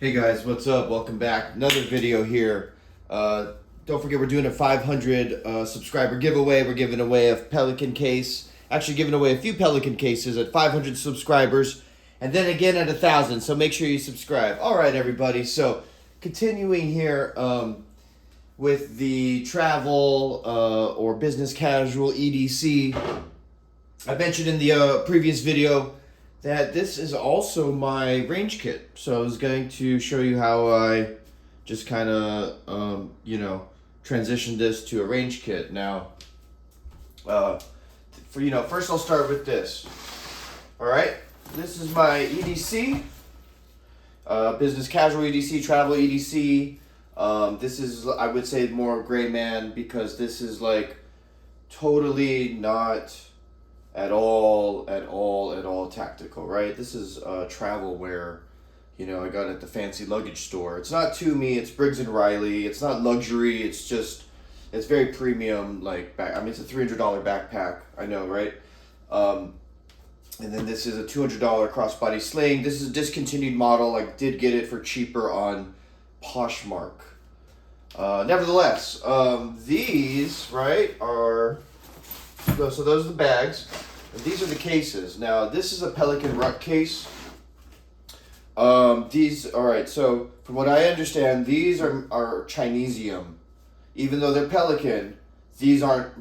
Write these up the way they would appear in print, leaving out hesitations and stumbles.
Hey guys, what's up? Welcome back. Another video here. Don't forget we're doing a 500 subscriber giveaway. We're giving away a Pelican case. Actually giving away a few Pelican cases at 500 subscribers. And then again at 1,000. So make sure you subscribe. Alright everybody, so continuing here with the travel or business casual EDC. I mentioned in the previous video that this is also my range kit. So I was going to show you how I just kind of, transitioned this to a range kit. Now, first I'll start with this. All right, this is my EDC, business casual EDC, travel EDC. This is, I would say, more gray man because this is like totally not at all tactical, right? This is travel wear, I got at the fancy luggage store. It's not Toomey, it's Briggs & Riley. It's not luxury, it's very premium, it's a $300 backpack, I know, right? And then this is a $200 crossbody sling. This is a discontinued model. I did get it for cheaper on Poshmark. Nevertheless, these, right, are... So those are the bags, and these are the cases. Now, this is a Pelican ruck case. Alright, so from what I understand, these are Chinesium. Even though they're Pelican, these aren't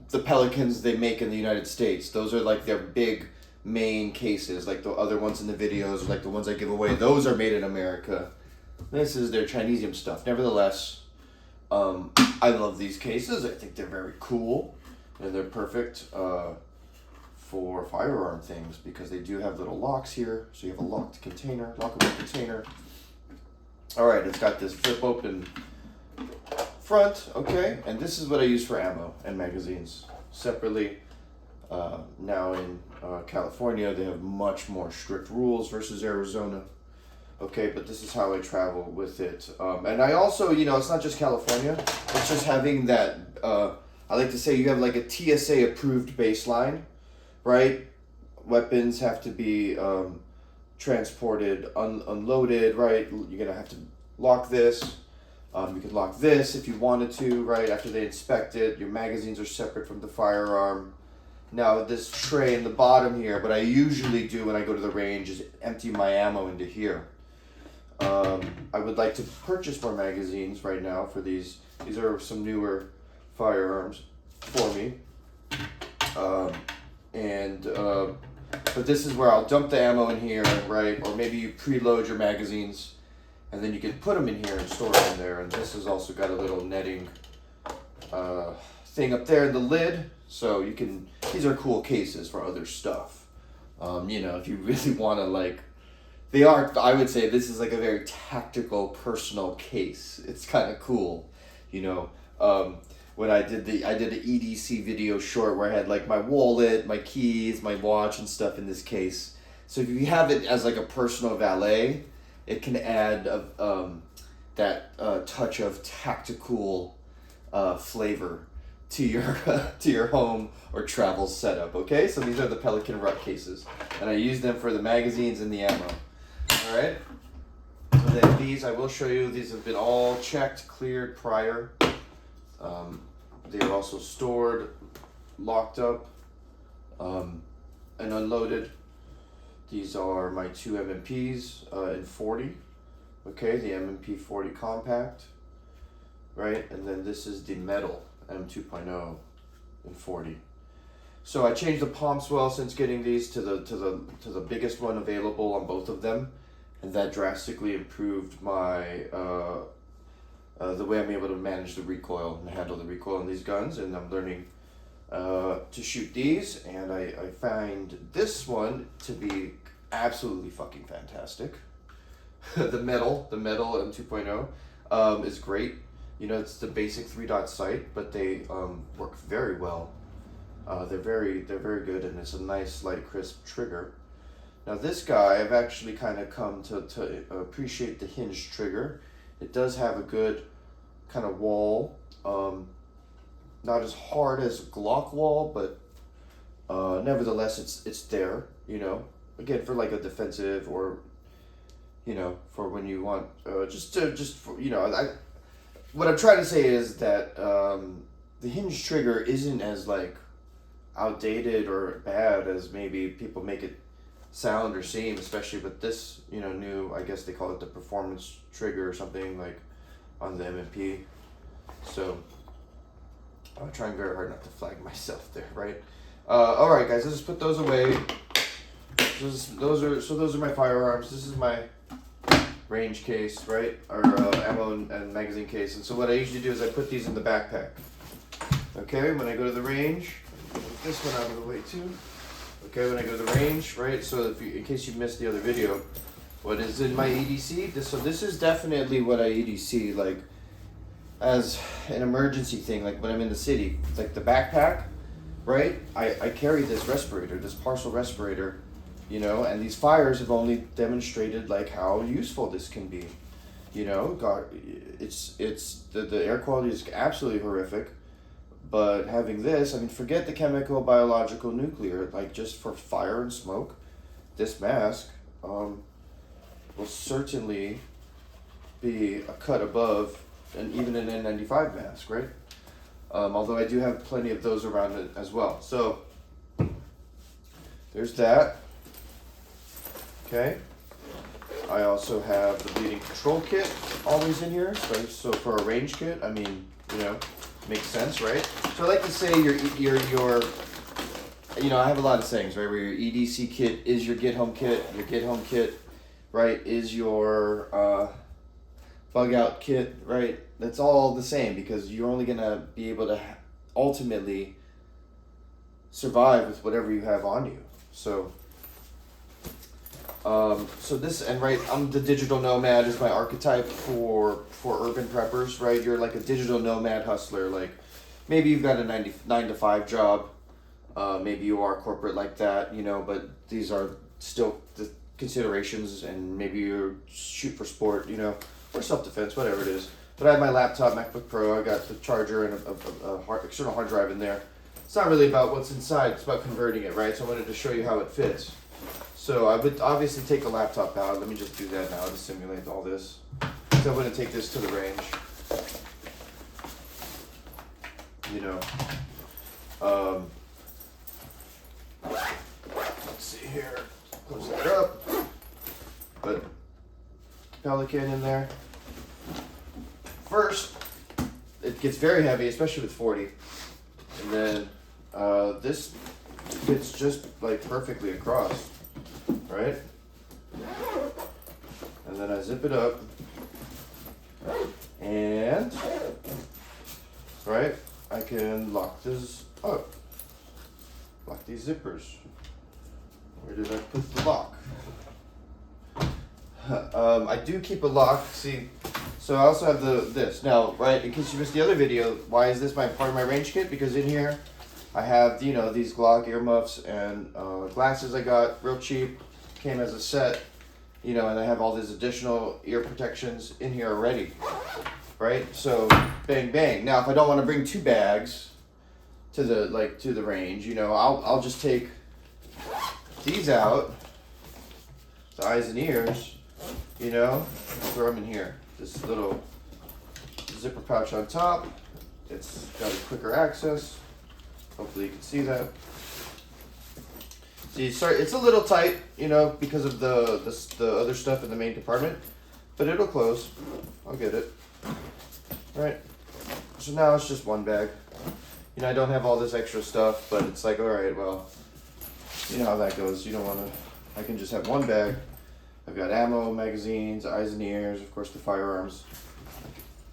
the Pelicans they make in the United States. Those are like their big main cases, like the other ones in the videos, like the ones I give away. Those are made in America. This is their Chinesium stuff. Nevertheless, I love these cases. I think they're very cool. And they're perfect for firearm things because they do have little locks here. So you have a lockable container. All right, it's got this flip open front, okay? And this is what I use for ammo and magazines separately. Now in California, they have much more strict rules versus Arizona. Okay, but this is how I travel with it. And I also, it's not just California. It's just having that... I like to say you have like a TSA approved baseline, right? Weapons have to be transported, unloaded, right? You're gonna have to lock this. You can lock this if you wanted to, right? After they inspect it, your magazines are separate from the firearm. Now this tray in the bottom here, what I usually do when I go to the range is empty my ammo into here. I would like to purchase more magazines right now for these. These are some newer firearms for me, but this is where I'll dump the ammo in here, right? Or maybe you preload your magazines and then you can put them in here and store them in there. And this has also got a little netting thing up there in the lid, so you can, these are cool cases for other stuff. If you really want to I would say this is like a very tactical personal case. It's kind of cool, when I did an EDC video short where I had like my wallet, my keys, my watch and stuff in this case. So if you have it as like a personal valet, it can add that touch of tactical flavor to your home or travel setup. Okay, so these are the Pelican ruck cases, and I use them for the magazines and the ammo. All right. And then these, I will show you. These have been all checked, cleared prior. They are also stored, locked up, and unloaded. These are my two M&Ps in 40. Okay, the M&P 40 compact, right? And then this is the Metal M2.0 in 40. So I changed the palm swell since getting these to the biggest one available on both of them, and that drastically improved my the way I'm able to manage the recoil and handle the recoil on these guns. And I'm learning to shoot these, and I find this one to be absolutely fucking fantastic. the metal M2.0 is great. It's the basic 3-dot sight, but they work very well. They're very good, and it's a nice light crisp trigger. Now this guy, I've actually kind of come to appreciate the hinge trigger. It does have a good kind of wall, not as hard as Glock wall, but nevertheless it's there, again, for like a defensive or you know, for when you want, just for, you know, what I'm trying to say is that the hinge trigger isn't as like outdated or bad as maybe people make it sound or seem, especially with this, you know, new, I guess they call it the performance trigger or something like on the M&P. So I'm trying very hard not to flag myself there, right? All right, guys, let's just put those away. Those are my firearms. This is my range case, right? Or ammo and magazine case. And so what I usually do is I put these in the backpack. Okay, when I go to the range, put this one out of the way too. Okay, when I go to the range, right? So if you, in case you missed the other video, what is in my EDC? This is definitely what I EDC like as an emergency thing, like when I'm in the city, like the backpack, right? I carry this respirator, this parcel respirator, you know, and these fires have only demonstrated like how useful this can be. You know, God, it's the air quality is absolutely horrific, but having this, I mean, forget the chemical, biological, nuclear, like just for fire and smoke, this mask will certainly be a cut above and even an N95 mask, right? Although I do have plenty of those around it as well. So there's that. Okay. I also have the bleeding control kit always in here. So for a range kit, I mean, you know, makes sense, right? So I like to say your you know, I have a lot of sayings, right? Where your EDC kit is your get home kit right, is your bug out kit, right? That's all the same because you're only gonna be able to ultimately survive with whatever you have on you. So so this, and right, I'm the digital nomad is my archetype for urban preppers, right? You're like a digital nomad hustler. Like maybe you've got a 9 to 5 job, maybe you are corporate like that, you know, but these are still the considerations, and maybe you shoot for sport, you know, or self-defense, whatever it is. But I have my laptop, MacBook Pro, I got the charger and a external hard drive in there. It's not really about what's inside, it's about converting it, right? So I wanted to show you how it fits. So I would obviously take the laptop out. Let me just do that now to simulate all this. So I'm going to take this to the range. You know, let's see here. Close that up. Put Pelican in there. First, it gets very heavy, especially with 40. And then this fits just like perfectly across. Right? And then I zip it up, and right, I can lock this up. Lock these zippers. Where did I put the lock? I do keep a lock. See, so I also have this now, right? In case you missed the other video, why is this part of my range kit? Because in here I have, you know, these Glock earmuffs and glasses I got real cheap. Came as a set, you know, and I have all these additional ear protections in here already, right? So bang bang. Now if I don't want to bring 2 bags to the range, you know, I'll just take these out, the eyes and ears, you know, throw them in here. This little zipper pouch on top. It's got a quicker access. Hopefully you can see that. See, sorry, it's a little tight, you know, because of the other stuff in the main compartment, but it'll close. I'll get it. All right. So now it's just one bag. You know, I don't have all this extra stuff, but it's like, all right, well, you know how that goes. You don't want to. I can just have one bag. I've got ammo, magazines, eyes and ears, of course, the firearms,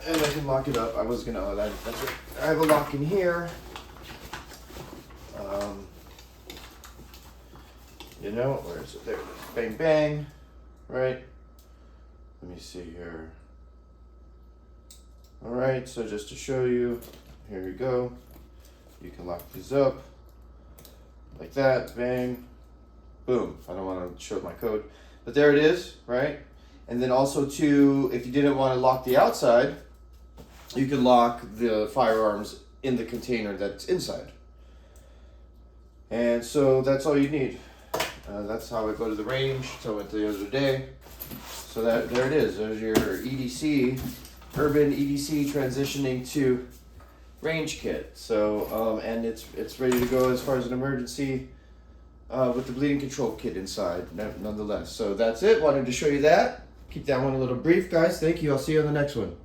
and I can lock it up. I was gonna. Oh, that's it. I have a lock in here. You know, where is it? There it is. Bang, bang. Right? Let me see here. All right, so just to show you, here you go. You can lock these up like that. Bang. Boom. I don't want to show my code, but there it is, right? And then also too, if you didn't want to lock the outside, you can lock the firearms in the container that's inside. And so that's all you need. That's how I go to the range. So I went the other day. So there it is. There's your EDC, urban EDC transitioning to range kit. So and it's ready to go as far as an emergency with the bleeding control kit inside, nonetheless. So that's it. Wanted to show you that. Keep that one a little brief, guys. Thank you. I'll see you on the next one.